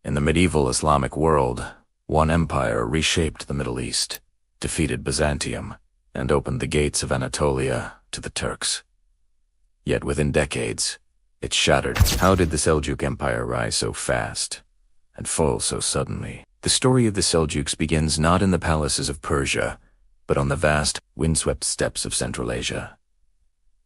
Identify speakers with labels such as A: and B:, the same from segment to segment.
A: In the medieval Islamic world, one empire reshaped the Middle East, defeated Byzantium, and opened the gates of Anatolia to the Turks. Yet within decades, it shattered. How did the Seljuk Empire rise so fast and fall so suddenly? The story of the Seljuks begins not in the palaces of Persia, but on the vast, windswept steppes of Central Asia.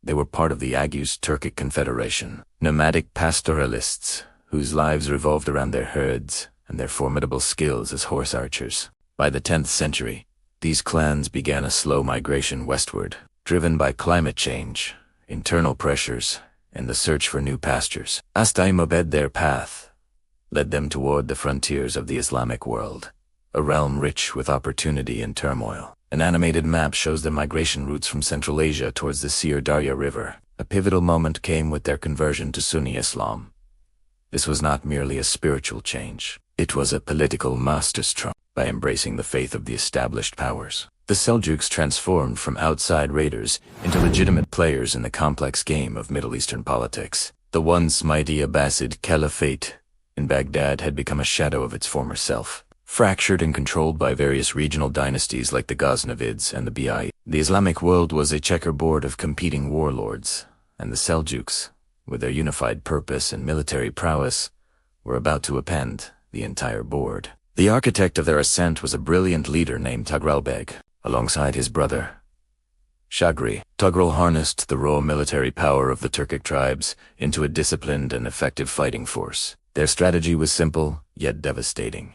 A: They were part of the August Turkic Confederation, nomadic pastoralists whose lives revolved around their herds and their formidable skills as horse archers. By the 10th century, these clans began a slow migration westward, driven by climate change, internal pressures, and the search for new pastures. As time obeyed their path, led them toward the frontiers of the Islamic world, a realm rich with opportunity and turmoil. An animated map shows their migration routes from Central Asia towards the Sir Darya River. A pivotal moment came with their conversion to Sunni Islam. This was not merely a spiritual change. It was a political masterstroke. By embracing the faith of the established powers, the Seljuks transformed from outside raiders into legitimate players in the complex game of Middle Eastern politics. The once mighty Abbasid Caliphate in Baghdad had become a shadow of its former self. Fractured and controlled by various regional dynasties like the Ghaznavids and the Bi, the Islamic world was a checkerboard of competing warlords, and the Seljuks, with their unified purpose and military prowess, were about to upend the entire board. The architect of their ascent was a brilliant leader named Tughril. Alongside his brother, Shagri, Tughril harnessed the raw military power of the Turkic tribes into a disciplined and effective fighting force. Their strategy was simple, yet devastating.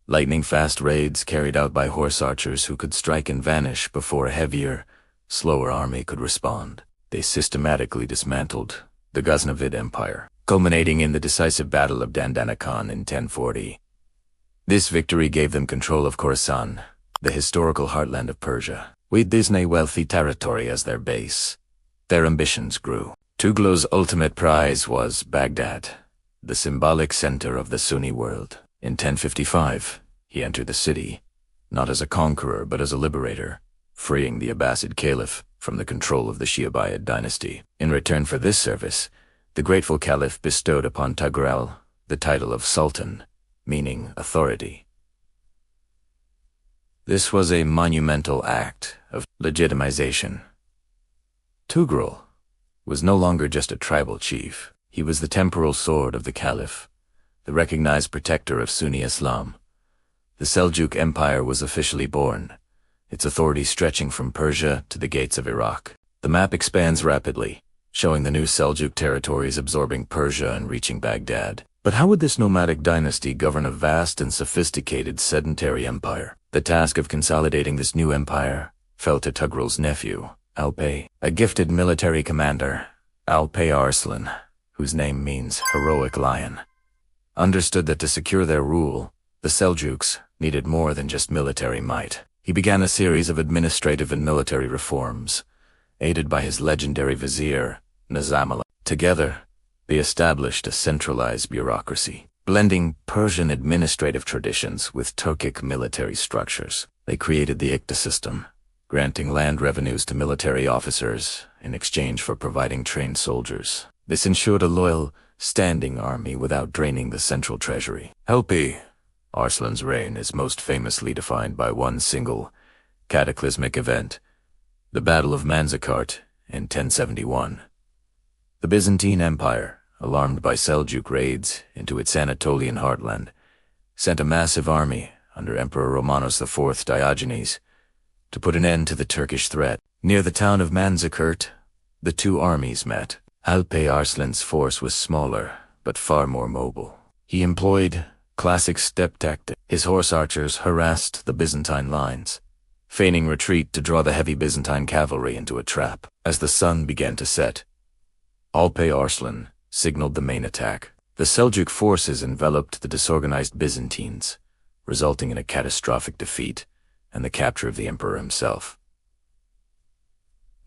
A: Lightning-fast raids carried out by horse archers who could strike and vanish before a heavier, slower army could respond. They systematically dismantled the Ghaznavid Empire, culminating in the decisive Battle of Dandanakan in 1040. This victory gave them control of Khorasan, the historical heartland of Persia, with this wealthy territory as their base. Their ambitions grew. Tughril's ultimate prize was Baghdad, the symbolic center of the Sunni world. In 1055, he entered the city, not as a conqueror but as a liberator, freeing the Abbasid Caliph from the control of the Shi'abid dynasty. In return for this service, the grateful Caliph bestowed upon Tughril the title of Sultan, meaning authority. This was a monumental act of legitimization. Tughril was no longer just a tribal chief. He was the temporal sword of the Caliph, the recognized protector of Sunni Islam. The Seljuk Empire was officially born, its authority stretching from Persia to the gates of Iraq. The map expands rapidly, showing the new Seljuk territories absorbing Persia and reaching Baghdad. But how would this nomadic dynasty govern a vast and sophisticated sedentary empire? The task of consolidating this new empire fell to Tughril's nephew, Alpay, a gifted military commander. Alpay Arslan, whose name means heroic lion, understood that to secure their rule, the Seljuks needed more than just military might. He began a series of administrative and military reforms, aided by his legendary vizier, Nizam. Together, they established a centralized bureaucracy, blending Persian administrative traditions with Turkic military structures. They created the Ikta system, granting land revenues to military officers in exchange for providing trained soldiers. This ensured a loyal, standing army without draining the central treasury. Alpay Arslan's reign is most famously defined by one single, cataclysmic event, the Battle of Manzikert in 1071. The Byzantine Empire, alarmed by Seljuk raids into its Anatolian heartland, sent a massive army under Emperor Romanos IV Diogenes to put an end to the Turkish threat. Near the town of Manzikert, the two armies met. Alpay Arslan's force was smaller, but far more mobile. He employed classic steppe tactics. His horse archers harassed the Byzantine lines, feigning retreat to draw the heavy Byzantine cavalry into a trap. As the sun began to set, Alpay Arslan signaled the main attack. The Seljuk forces enveloped the disorganized Byzantines, resulting in a catastrophic defeat and the capture of the emperor himself.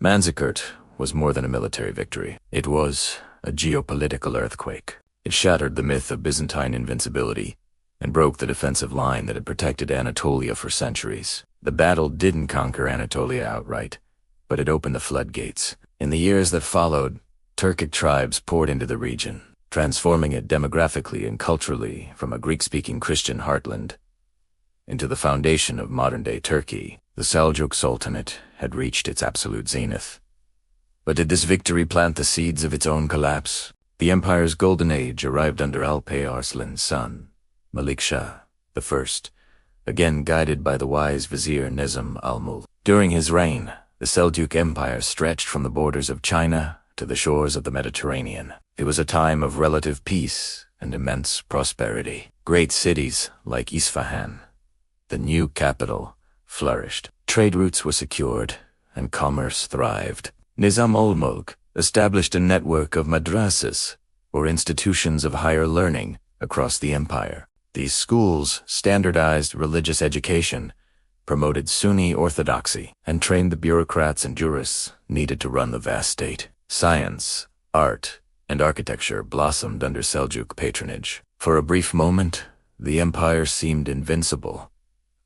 A: Manzikert was more than a military victory. It was a geopolitical earthquake. It shattered the myth of Byzantine invincibility and broke the defensive line that had protected Anatolia for centuries. The battle didn't conquer Anatolia outright, but it opened the floodgates. In the years that followed, Turkic tribes poured into the region, transforming it demographically and culturally from a Greek-speaking Christian heartland into the foundation of modern-day Turkey. The Seljuk Sultanate had reached its absolute zenith. But did this victory plant the seeds of its own collapse? The empire's golden age arrived under Alpay Arslan's son, Malik Shah I, again guided by the wise vizier Nizam al-Mulk. During his reign, the Seljuk Empire stretched from the borders of China to the shores of the Mediterranean. It was a time of relative peace and immense prosperity. Great cities like Isfahan, the new capital, flourished. Trade routes were secured, and commerce thrived. Nizam al-Mulk established a network of madrasas, or institutions of higher learning, across the empire. These schools standardized religious education, promoted Sunni orthodoxy, and trained the bureaucrats and jurists needed to run the vast state. Science, art, and architecture blossomed under Seljuk patronage. For a brief moment, the empire seemed invincible,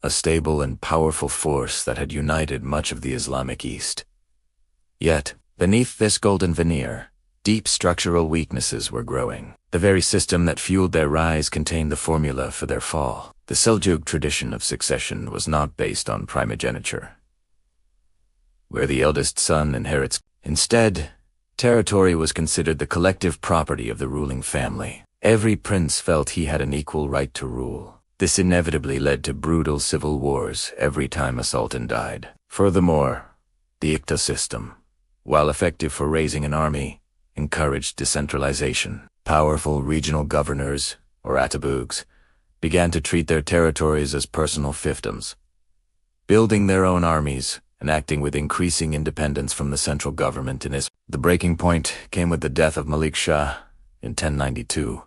A: a stable and powerful force that had united much of the Islamic East. Yet, beneath this golden veneer, deep structural weaknesses were growing. The very system that fueled their rise contained the formula for their fall. The Seljuk tradition of succession was not based on primogeniture, where the eldest son inherits. Instead, territory was considered the collective property of the ruling family. Every prince felt he had an equal right to rule. This inevitably led to brutal civil wars every time a sultan died. Furthermore, the Ikta system, while effective for raising an army, encouraged decentralization. Powerful regional governors, or atabugs, began to treat their territories as personal fiefdoms, building their own armies and acting with increasing independence from the central government in Isfahan. The breaking point came with the death of Malik Shah in 1092.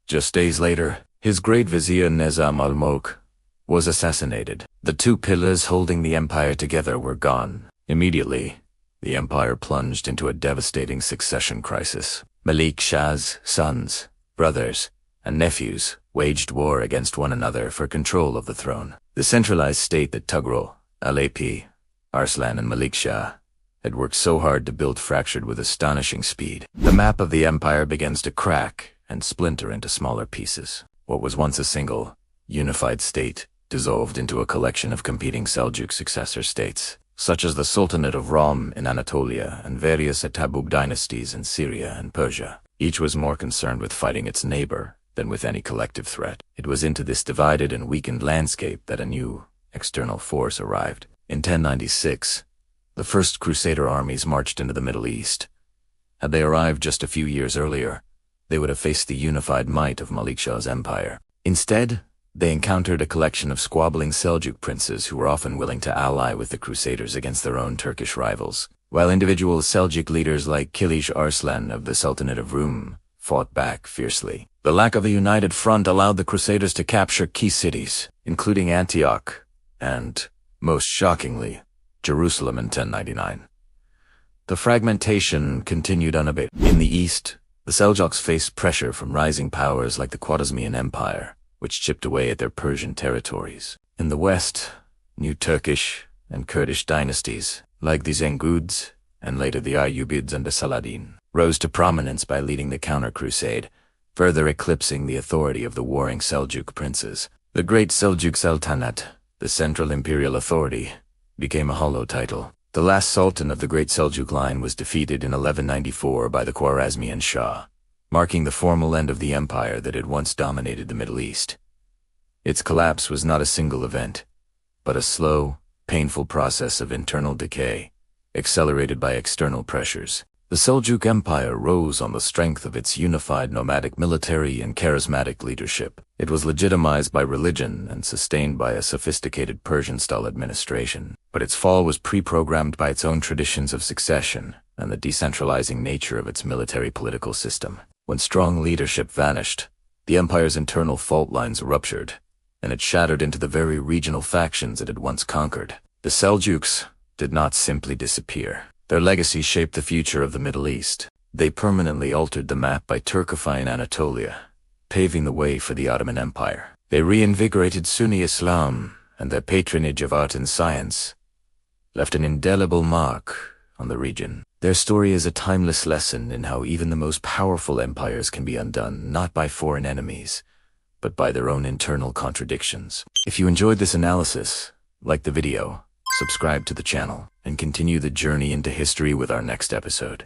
A: Just days later, his great vizier Nizam al-Mulk was assassinated. The two pillars holding the empire together were gone. Immediately, the empire plunged into a devastating succession crisis. Malik Shah's sons, brothers, and nephews waged war against one another for control of the throne. The centralized state that Tughril, Alp, Arslan, and Malik Shah had worked so hard to build fractured with astonishing speed. The map of the empire begins to crack and splinter into smaller pieces. What was once a single, unified state dissolved into a collection of competing Seljuk successor states, such as the Sultanate of Rum in Anatolia and various Atabug dynasties in Syria and Persia. Each was more concerned with fighting its neighbor than with any collective threat. It was into this divided and weakened landscape that a new external force arrived. In 1096, the first Crusader armies marched into the Middle East. Had they arrived just a few years earlier, they would have faced the unified might of Malik Shah's empire. Instead, they encountered a collection of squabbling Seljuk princes who were often willing to ally with the Crusaders against their own Turkish rivals, while individual Seljuk leaders like Kilish Arslan of the Sultanate of Rum fought back fiercely. The lack of a united front allowed the Crusaders to capture key cities, including Antioch and, most shockingly, Jerusalem in 1099. The fragmentation continued unabated. In the east, the Seljuks faced pressure from rising powers like the Khwarezmian Empire, which chipped away at their Persian territories. In the west, new Turkish and Kurdish dynasties, like the Zenguds and later the Ayyubids under Saladin, rose to prominence by leading the counter-crusade, further eclipsing the authority of the warring Seljuk princes. The Great Seljuk Sultanate, the central imperial authority, became a hollow title. The last sultan of the Great Seljuk line was defeated in 1194 by the Khwarezmian Shah, marking the formal end of the empire that had once dominated the Middle East. Its collapse was not a single event, but a slow, painful process of internal decay, accelerated by external pressures. The Seljuk Empire rose on the strength of its unified nomadic military and charismatic leadership. It was legitimized by religion and sustained by a sophisticated Persian-style administration, but its fall was pre-programmed by its own traditions of succession and the decentralizing nature of its military-political system. When strong leadership vanished, the empire's internal fault lines ruptured, and it shattered into the very regional factions it had once conquered. The Seljuks did not simply disappear. Their legacy shaped the future of the Middle East. They permanently altered the map by Turkifying Anatolia, paving the way for the Ottoman Empire. They reinvigorated Sunni Islam, and their patronage of art and science left an indelible mark on the region. Their story is a timeless lesson in how even the most powerful empires can be undone not by foreign enemies, but by their own internal contradictions. If you enjoyed this analysis, like the video, subscribe to the channel, and continue the journey into history with our next episode.